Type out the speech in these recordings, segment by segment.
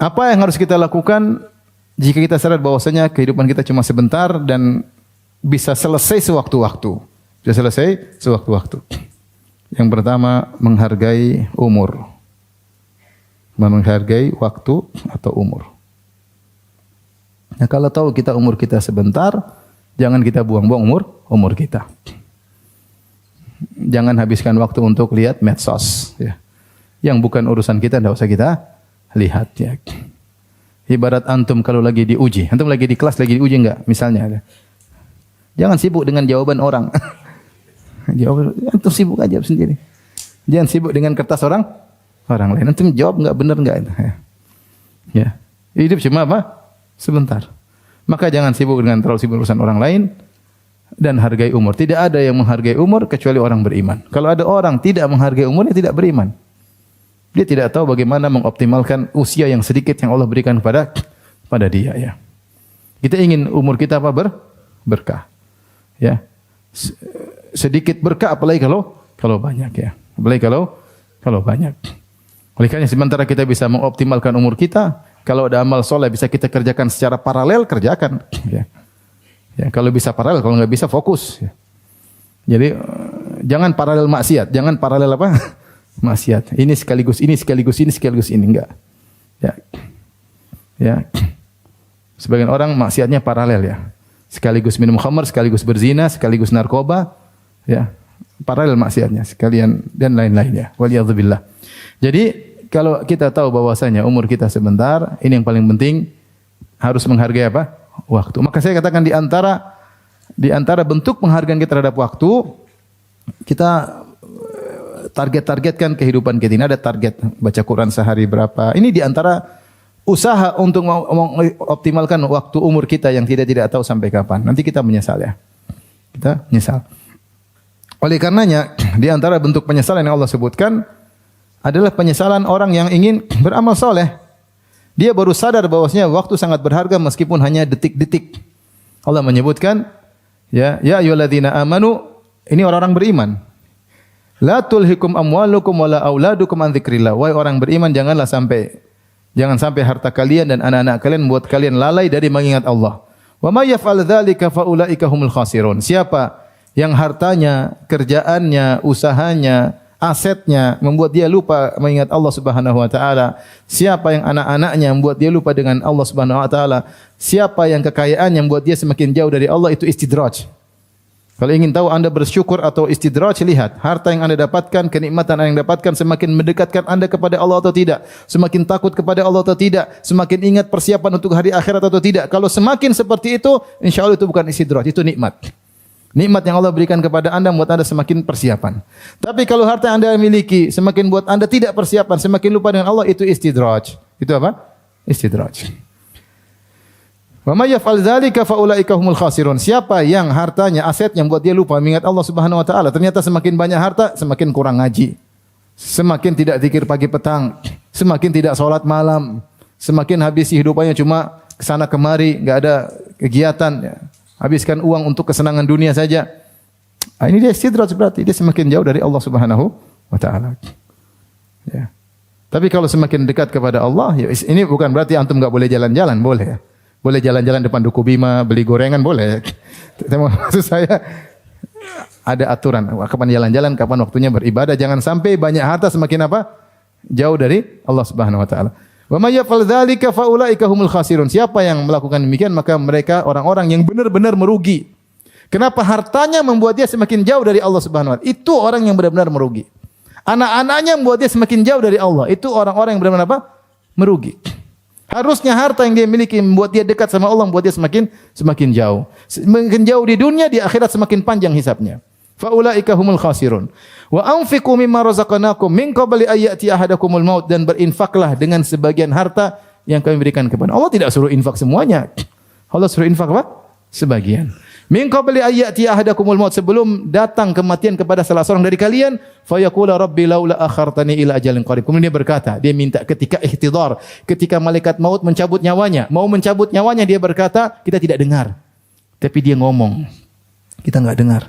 Apa yang harus kita lakukan jika kita sadar bahwasanya kehidupan kita cuma sebentar dan bisa selesai sewaktu-waktu? Bisa selesai sewaktu-waktu. Yang pertama, menghargai umur. Menghargai waktu atau umur. Nah, kalau tahu kita umur kita sebentar, jangan kita buang-buang umur kita. Jangan habiskan waktu untuk lihat medsos, ya. Yang bukan urusan kita tidak usah kita lihat, ya. Ibarat antum kalau lagi diuji, antum lagi di kelas lagi diuji enggak? Misalnya, jangan sibuk dengan jawaban orang. Antum sibuk aja sendiri. Jangan sibuk dengan kertas orang lain. Antum jawab enggak benar enggak? Ya. Hidup cuma apa? Sebentar. Maka jangan sibuk dengan terlalu sibuk urusan orang lain dan hargai umur. Tidak ada yang menghargai umur kecuali orang beriman. Kalau ada orang tidak menghargai umur, dia tidak beriman. Dia tidak tahu bagaimana mengoptimalkan usia yang sedikit yang Allah berikan kepada dia, ya. Kita ingin umur kita apa? Berkah. Ya. Sedikit berkah apalagi kalau banyak, ya. Apalagi kalau banyak. Oleh karena sementara kita bisa mengoptimalkan umur kita, kalau ada amal soleh bisa kita kerjakan secara paralel, kerjakan. Ya. Ya, kalau bisa paralel, kalau nggak bisa fokus. Ya. Jadi jangan paralel maksiat, jangan paralel apa? Maksiat. Ini sekaligus ini enggak. Ya. Ya. Sebagian orang maksiatnya paralel, ya. Sekaligus minum khamar, sekaligus berzina, sekaligus narkoba, ya. Paralel maksiatnya sekalian dan lain-lain, ya. Waliyadzubillah. Jadi kalau kita tahu bahwasanya umur kita sebentar, ini yang paling penting harus menghargai apa? Waktu. Maka saya katakan di antara bentuk penghargaan kita terhadap waktu, kita targetkan kehidupan kita. Ini ada target baca Quran sehari berapa. Ini di antara usaha untuk mengoptimalkan waktu umur kita yang tidak tahu sampai kapan. Nanti kita menyesal, ya. Kita menyesal. Oleh karenanya, di antara bentuk penyesalan yang Allah sebutkan adalah penyesalan orang yang ingin beramal soleh. Dia baru sadar bahwasanya waktu sangat berharga meskipun hanya detik-detik. Allah menyebutkan, ya ayyuhalladzina amanu, ini orang-orang beriman. La tulhikum amwalukum wala auladukum an dzikrillah. Wahai orang beriman, jangan sampai harta kalian dan anak-anak kalian membuat kalian lalai dari mengingat Allah. Wa may yaf'al dzalika fa ulaika humul khasirun. Siapa yang hartanya, kerjaannya, usahanya, asetnya membuat dia lupa mengingat Allah Subhanahu wa taala. Siapa yang anak-anaknya membuat dia lupa dengan Allah Subhanahu wa taala. Siapa yang kekayaannya membuat dia semakin jauh dari Allah, itu istidraj. Kalau ingin tahu Anda bersyukur atau istidraj, lihat harta yang Anda dapatkan, kenikmatan yang Anda dapatkan semakin mendekatkan Anda kepada Allah atau tidak, semakin takut kepada Allah atau tidak, semakin ingat persiapan untuk hari akhirat atau tidak. Kalau semakin seperti itu, insyaallah itu bukan istidraj, itu nikmat. Nikmat yang Allah berikan kepada Anda membuat Anda semakin persiapan. Tapi kalau harta yang Anda miliki semakin buat Anda tidak persiapan, semakin lupa dengan Allah, itu istidraj. Itu apa? Istidraj. Wa may yaf'al dzalika fa ulaika humul khasirun. Siapa yang hartanya, asetnya membuat dia lupa mengingat Allah Subhanahu wa taala, ternyata semakin banyak harta, semakin kurang ngaji. Semakin tidak zikir pagi petang, semakin tidak salat malam, semakin habis hidupannya cuma kesana kemari, enggak ada kegiatan, ya. Habiskan uang untuk kesenangan dunia saja. Ini dia istidraj, berarti dia semakin jauh dari Allah Subhanahu wa taala. Ya. Tapi kalau semakin dekat kepada Allah, ya ini bukan berarti antum enggak boleh jalan-jalan, boleh. Boleh jalan-jalan depan Duku Bima, beli gorengan boleh. Tapi maksud saya ada aturan. Kapan jalan-jalan, kapan waktunya beribadah. Jangan sampai banyak harta semakin apa? Jauh dari Allah Subhanahu wa taala. Wa may yaf'al dzalika fa ulaika humul khasirun. Siapa yang melakukan demikian maka mereka orang-orang yang benar-benar merugi. Kenapa hartanya membuat dia semakin jauh dari Allah Subhanahu wa taala? Itu orang yang benar-benar merugi. Anak-anaknya membuat dia semakin jauh dari Allah. Itu orang-orang yang benar-benar apa? Merugi. Harusnya harta yang dia miliki membuat dia dekat sama Allah, membuat dia semakin jauh. Semakin jauh di dunia, di akhirat semakin panjang hisabnya. Faulaika humul khasirun. Wa anfiqu mimma razaqnakum min qabli ay ya'ti ahadakumul maut, dan berinfaklah dengan sebagian harta yang kami berikan kepada Allah. Tidak suruh infak semuanya. Allah suruh infak apa? Sebagian. Min qabli ay ya'ti ahadakumul maut, sebelum datang kematian kepada salah seorang dari kalian, fa yaqula rabbi laula akhartani ila ajalin qarib. Kemudian dia berkata, dia minta ketika ihtidar, ketika malaikat maut mencabut nyawanya, mau mencabut nyawanya, dia berkata, kita tidak dengar. Tapi dia ngomong, kita enggak dengar.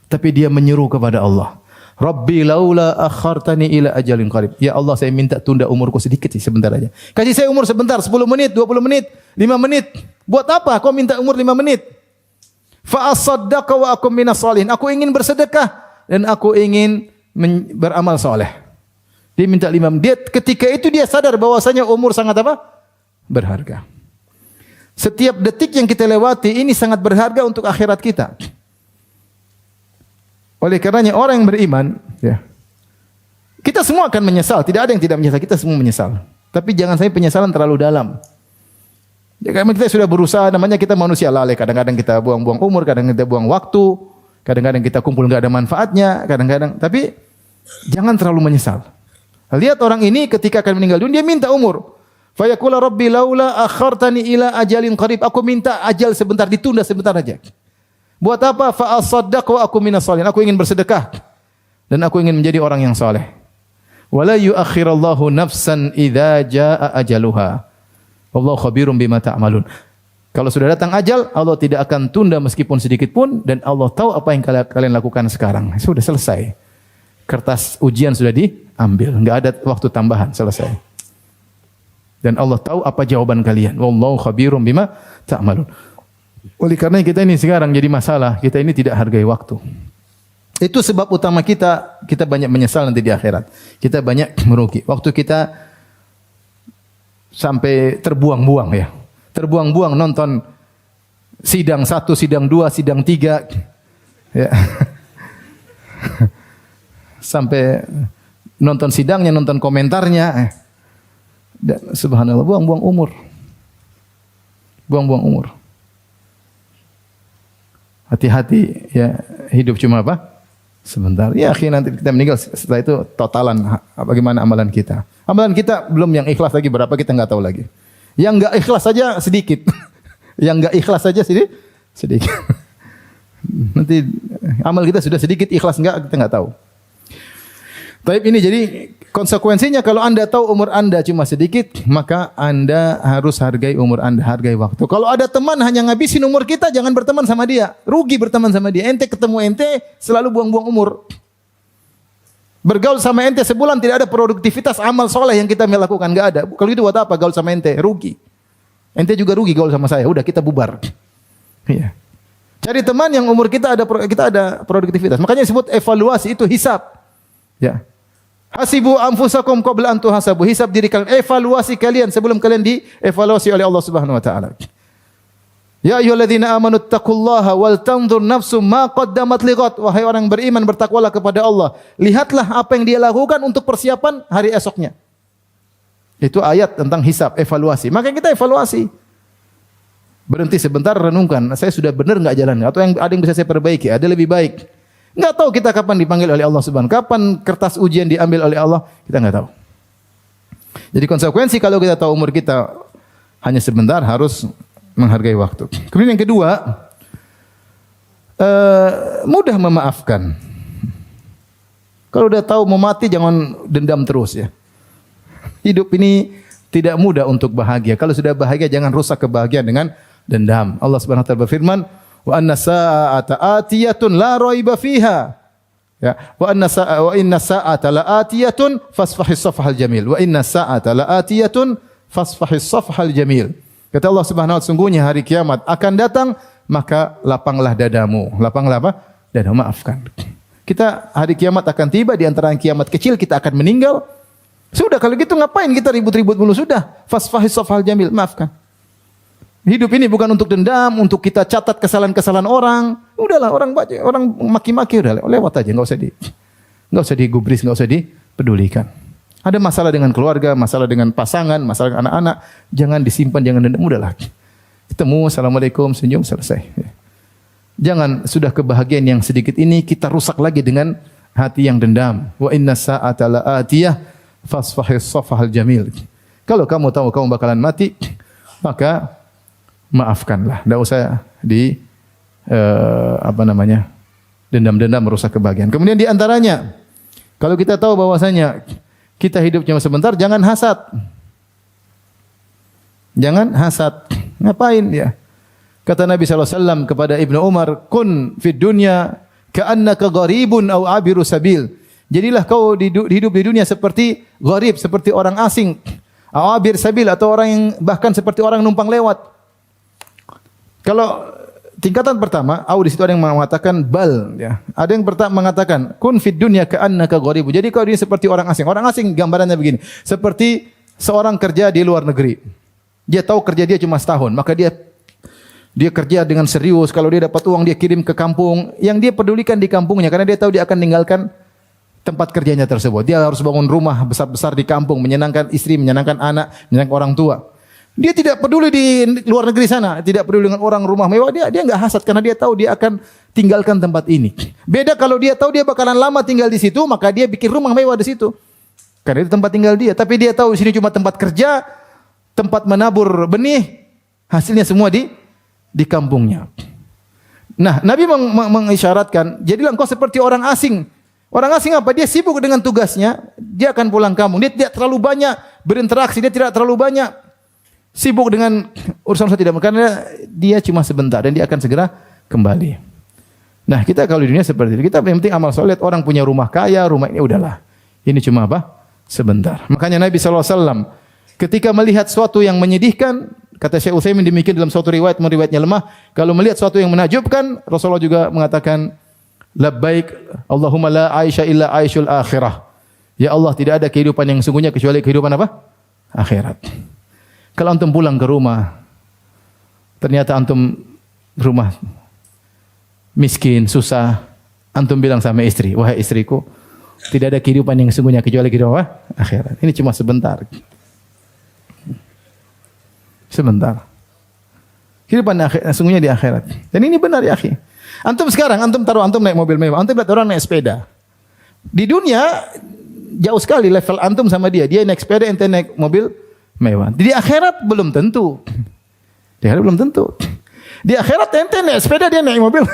Tapi dia menyeru kepada Allah. Rabbi laula akhartani ila ajalin qarib. Ya Allah, saya minta tunda umurku sedikit sih, sebentar aja. Kasih saya umur sebentar, 10 menit, 20 menit, 5 menit. Buat apa kau minta umur 5 menit? Fa asaddaqa wa akum minas shalihin. Aku ingin bersedekah dan aku ingin beramal soleh. Dia minta 5 menit. Ketika itu dia sadar bahwasanya umur sangat apa? Berharga. Setiap detik yang kita lewati ini sangat berharga untuk akhirat kita. Oleh karenanya orang yang beriman, ya, kita semua akan menyesal. Tidak ada yang tidak menyesal. Kita semua menyesal. Tapi jangan sampai penyesalan terlalu dalam. Ya, karena kita sudah berusaha, namanya kita manusia lalai. Kadang-kadang kita buang-buang umur, kadang-kadang kita buang waktu, kadang-kadang kita kumpul nggak ada manfaatnya, kadang-kadang. Tapi jangan terlalu menyesal. Lihat orang ini ketika akan meninggal dunia, dia minta umur. Fa yaqulu rabbi laula akhartani ila ajalin qarib. Aku minta ajal sebentar, ditunda sebentar aja. Buat apa? Fa asaddaq wa aku minas shalihin. Aku ingin bersedekah dan aku ingin menjadi orang yang saleh. Wala yuakhirallahu nafsan idza jaa ajaluha. Wallahu khabirum bima ta'malun. Kalau sudah datang ajal, Allah tidak akan tunda meskipun sedikit pun dan Allah tahu apa yang kalian lakukan sekarang. Sudah selesai. Kertas ujian sudah diambil, enggak ada waktu tambahan, selesai. Dan Allah tahu apa jawaban kalian. Wallahu khabirum bima ta'malun. Oleh karena kita ini sekarang jadi masalah, kita ini tidak hargai waktu. Itu sebab utama kita banyak menyesal nanti di akhirat. Kita banyak merugi. Waktu kita sampai terbuang-buang ya. Terbuang-buang nonton sidang 1, sidang 2, sidang 3. Ya. Sampai nonton sidangnya, nonton komentarnya. Dan subhanallah, buang-buang umur. Buang-buang umur. Hati-hati ya, hidup cuma apa? Sebentar. Ya akhirnya nanti kita meninggal, setelah itu totalan bagaimana amalan kita. Amalan kita belum yang ikhlas lagi berapa kita enggak tahu lagi. Yang enggak ikhlas saja sedikit. Yang enggak ikhlas saja sedikit. Nanti amal kita sudah sedikit, ikhlas enggak kita enggak tahu. Taib ini jadi konsekuensinya kalau Anda tahu umur Anda cuma sedikit, maka Anda harus hargai umur Anda, hargai waktu. Kalau ada teman hanya ngabisin umur kita, jangan berteman sama dia. Rugi berteman sama dia. Ente ketemu ente selalu buang-buang umur. Bergaul sama ente sebulan tidak ada produktivitas amal soleh yang kita melakukan, enggak ada. Kalau itu buat apa gaul sama ente? Rugi. Ente juga rugi gaul sama saya. Udah kita bubar. Iya. Cari teman yang umur kita ada produktivitas. Makanya disebut evaluasi, itu hisab. Ya. Hasibu anfusakum qabla an tuhasabu. Hisab diri kalian, evaluasi kalian sebelum kalian dievaluasi oleh Allah Subhanahu wa taala. Ya ayyuhalladzina amanu taqullaha wal tanzur nafsum ma qaddamat lighad. Wahai orang beriman, bertakwalah kepada Allah. Lihatlah apa yang dia lakukan untuk persiapan hari esoknya. Itu ayat tentang hisab, evaluasi. Maka kita evaluasi. Berhenti sebentar, renungkan. Saya sudah benar enggak jalan? Atau yang ada yang bisa saya perbaiki? Ada lebih baik. Enggak tahu kita kapan dipanggil oleh Allah Subhanahu. Kapan kertas ujian diambil oleh Allah, kita enggak tahu. Jadi konsekuensi kalau kita tahu umur kita hanya sebentar, harus menghargai waktu. Kemudian yang kedua, mudah memaafkan. Kalau udah tahu mau mati, jangan dendam terus ya. Hidup ini tidak mudah untuk bahagia. Kalau sudah bahagia, jangan rusak kebahagiaan dengan dendam. Allah Subhanahu wa taala berfirman, wa anna sa'ata atiyatun la raiba fiha. Ya, wa inna sa'ata la atiyatun fasfahis safhal jamil. Wa inna sa'ata la atiyatun fasfahis safhal jamil. Kata Allah Subhanahu wa taala, sungguhnya hari kiamat akan datang, maka lapanglah dadamu. Lapanglah apa? Dadamu, maafkan. Kita hari kiamat akan tiba, di antara kiamat kecil kita akan meninggal. Sudah kalau gitu ngapain kita ribut-ribut mulu? Sudah, fasfahis safhal jamil, maafkan. Hidup ini bukan untuk dendam, untuk kita catat kesalahan-kesalahan orang. Udahlah, orang maki-maki udah lewat aja, enggak usah digubris, enggak usah dipedulikan. Ada masalah dengan keluarga, masalah dengan pasangan, masalah dengan anak-anak, jangan disimpan, jangan dendam, udahlah. Ketemu, assalamualaikum, senyum, selesai. Jangan sudah kebahagiaan yang sedikit ini kita rusak lagi dengan hati yang dendam. Wa inna sa'ata la'atiyah fasfahis safhal jamil. Kalau kamu tahu kamu bakalan mati, maka maafkanlah. Tidak usah dendam-dendam merusak kebahagiaan. Kemudian di antaranya, kalau kita tahu bahwasanya kita hidup cuma sebentar, jangan hasad. Jangan hasad. Ngapain ya? Kata Nabi SAW kepada Ibnu Umar, kun fid dunya ka'annaka gharibun aw abiru sabil. Jadilah kau hidup di dunia seperti gharib, seperti orang asing. Awabir sabil atau orang yang bahkan seperti orang numpang lewat. Kalau tingkatan pertama, di situ ada yang mengatakan bal, ya. Ada yang pertama mengatakan kun fid dunya ka'annaka gharib. Jadi kau ini seperti orang asing. Orang asing gambarannya begini, seperti seorang kerja di luar negeri. Dia tahu kerja dia cuma setahun, maka dia kerja dengan serius. Kalau dia dapat uang dia kirim ke kampung. Yang dia pedulikan di kampungnya karena dia tahu dia akan meninggalkan tempat kerjanya tersebut. Dia harus bangun rumah besar-besar di kampung, menyenangkan istri, menyenangkan anak, menyenangkan orang tua. Dia tidak peduli di luar negeri sana, tidak peduli dengan orang rumah mewah. Dia enggak hasad karena dia tahu dia akan tinggalkan tempat ini. Beda kalau dia tahu dia bakalan lama tinggal di situ, maka dia bikin rumah mewah di situ. Karena itu tempat tinggal dia. Tapi dia tahu di sini cuma tempat kerja, tempat menabur benih, hasilnya semua di kampungnya. Nah, Nabi mengisyaratkan, jadilah engkau seperti orang asing. Orang asing apa? Dia sibuk dengan tugasnya, dia akan pulang kampung. Dia tidak terlalu banyak berinteraksi, dia tidak terlalu banyak sibuk dengan urusan tidak, karena dia cuma sebentar dan dia akan segera kembali. Nah, kita kalau di dunia seperti itu, kita yang penting amal soleh. Orang punya rumah kaya, rumah ini udahlah. Ini cuma apa? Sebentar. Makanya Nabi SAW ketika melihat sesuatu yang menyedihkan, kata Syekh Utsaimin demikian dalam suatu riwayatnya lemah, kalau melihat sesuatu yang menakjubkan, Rasulullah juga mengatakan labbaik Allahumma la aisha illa aishul akhirah. Ya Allah, tidak ada kehidupan yang sungguhnya kecuali kehidupan apa? Akhirat. Kalau antum pulang ke rumah, ternyata antum rumah miskin, susah, antum bilang sama istri, wahai istriku, tidak ada kehidupan yang sungguhnya kecuali kehidupan apa? Akhirat. Ini cuma sebentar. Sebentar. Kehidupan sungguhnya di akhirat. Dan ini benar ya akhi. Antum sekarang, antum naik mobil mewah, antum lihat orang naik sepeda. Di dunia jauh sekali level antum sama dia. Dia naik sepeda, ente naik mobil mewah. Di akhirat belum tentu. Di akhirat belum tentu. Di akhirat ente naik sepeda, dia naik mobil.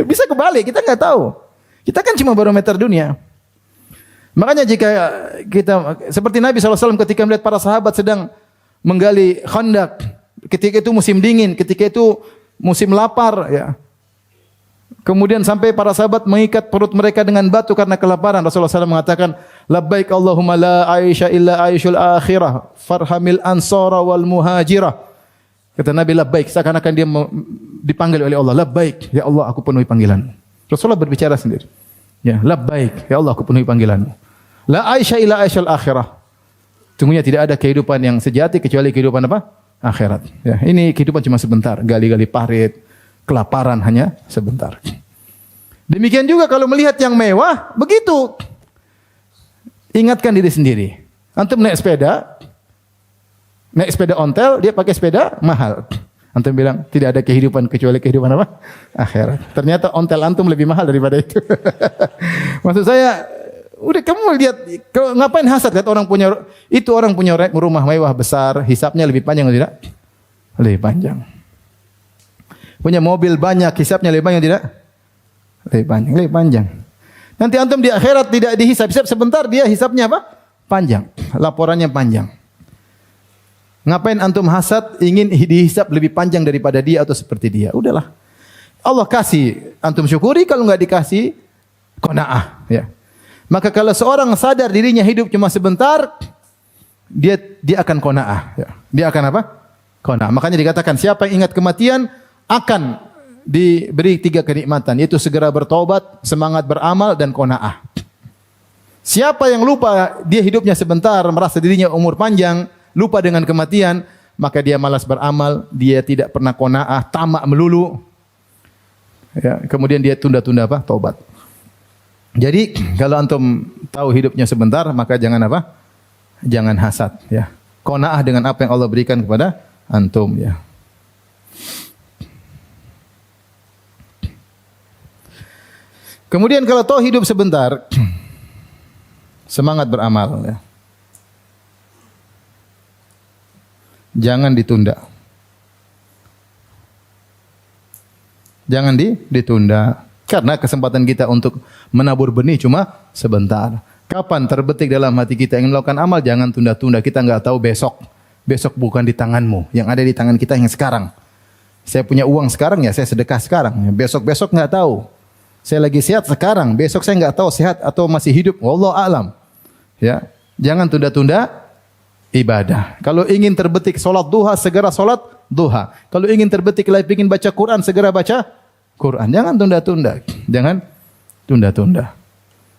Bisa kebalik, kita nggak tahu. Kita kan cuma barometer dunia. Makanya jika kita seperti Nabi SAW ketika melihat para sahabat sedang menggali khandak, ketika itu musim dingin, ketika itu musim lapar, ya. Kemudian sampai para sahabat mengikat perut mereka dengan batu karena kelaparan. Rasulullah SAW mengatakan, labbaik Allahumma la aisha illa aishul akhirah, farhamil ansara wal muhajirah. Kata Nabi, labbaik, seakan-akan dia dipanggil oleh Allah. Labbaik, ya Allah aku penuhi panggilanmu. Rasulullah berbicara sendiri. Ya, labbaik, ya Allah aku penuhi panggilanmu. La aisha illa aishul akhirah. Sungguhnya tidak ada kehidupan yang sejati kecuali kehidupan apa? Akhirat. Ya, ini kehidupan cuma sebentar, gali-gali parit, kelaparan hanya sebentar. Demikian juga kalau melihat yang mewah, begitu. Ingatkan diri sendiri. Antum naik sepeda ontel, dia pakai sepeda mahal. Antum bilang tidak ada kehidupan kecuali kehidupan apa? Akhirat. Ternyata ontel antum lebih mahal daripada itu. Maksud saya, udah kamu lihat, ngapain hasad lihat orang punya rumah mewah besar, hisapnya lebih panjang atau tidak? Lebih panjang. Punya mobil banyak, hisapnya lebih panjang tidak? Lebih panjang. Nanti antum di akhirat tidak dihisap sebentar, dia hisapnya apa? Panjang. Laporannya panjang. Ngapain antum hasad ingin dihisap lebih panjang daripada dia atau seperti dia? Udahlah. Allah kasih, antum syukuri, kalau enggak dikasih qanaah, ya. Maka kalau seorang sadar dirinya hidup cuma sebentar, dia akan qanaah, ya. Dia akan apa? Qanaah. Makanya dikatakan siapa yang ingat kematian akan diberi 3 kenikmatan, yaitu segera bertobat, semangat beramal, dan qanaah. Siapa yang lupa dia hidupnya sebentar, merasa dirinya umur panjang, lupa dengan kematian, maka dia malas beramal, dia tidak pernah qanaah, tamak melulu. Ya, kemudian dia tunda-tunda apa? Taubat. Jadi kalau antum tahu hidupnya sebentar, maka jangan apa? Jangan hasad, ya. Qanaah dengan apa yang Allah berikan kepada antum, ya. Kemudian kalau tahu hidup sebentar, semangat beramal, ya. Jangan ditunda. Jangan ditunda. Karena kesempatan kita untuk menabur benih cuma sebentar. Kapan terbetik dalam hati kita ingin melakukan amal, jangan tunda-tunda. Kita enggak tahu besok. Besok bukan di tanganmu. Yang ada di tangan kita yang sekarang. Saya punya uang sekarang, ya saya sedekah sekarang. Besok-besok enggak tahu. Saya lagi sehat sekarang, besok saya nggak tahu sehat atau masih hidup. Wallahu a'lam. Ya, jangan tunda-tunda ibadah. Kalau ingin terbetik solat duha, segera solat duha. Kalau ingin terbetik lagi ingin baca Quran, segera baca Quran. Jangan tunda-tunda. Jangan tunda-tunda.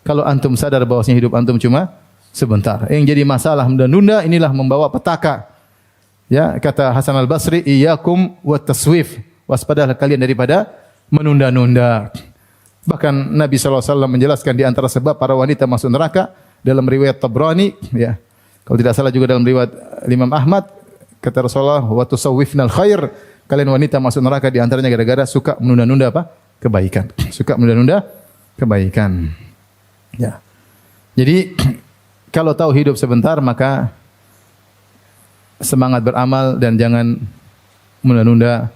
Kalau antum sadar bahwasanya hidup antum cuma sebentar. Yang jadi masalah menunda-nunda inilah membawa petaka. Ya, kata Hasan Al-Basri, iyyakum wat taswif. Waspadalah kalian daripada menunda-nunda. Bahkan Nabi SAW menjelaskan di antara sebab para wanita masuk neraka dalam riwayat Tabrani, ya. Kalau tidak salah juga dalam riwayat Imam Ahmad, kata Rasulullah, wa tusawwifnal khair. Kalian wanita masuk neraka di antaranya gara-gara suka menunda-nunda apa? Kebaikan. Suka menunda-nunda kebaikan. Ya. Jadi kalau tahu hidup sebentar maka semangat beramal dan jangan menunda-nunda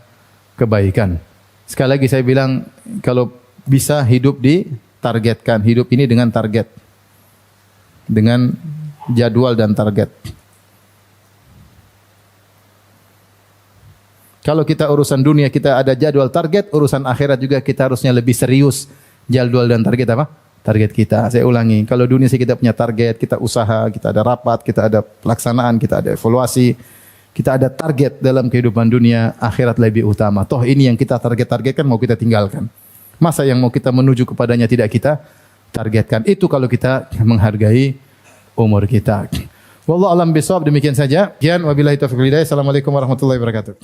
kebaikan. Sekali lagi saya bilang kalau bisa hidup ditargetkan, hidup ini dengan target. Dengan jadwal dan target. Kalau kita urusan dunia kita ada jadwal target, urusan akhirat juga kita harusnya lebih serius jadwal dan target apa? Target kita. Saya ulangi, kalau dunia sih kita punya target, kita usaha, kita ada rapat, kita ada pelaksanaan, kita ada evaluasi, kita ada target dalam kehidupan dunia, akhirat lebih utama. Toh ini yang kita target-targetkan mau kita tinggalkan. Masa yang mau kita menuju kepadanya tidak kita targetkan. Itu kalau kita menghargai umur kita. Wallahu a'lam bishawab, demikian saja. Wabillahi taufiq wal hidayah. Assalamualaikum warahmatullahi wabarakatuh.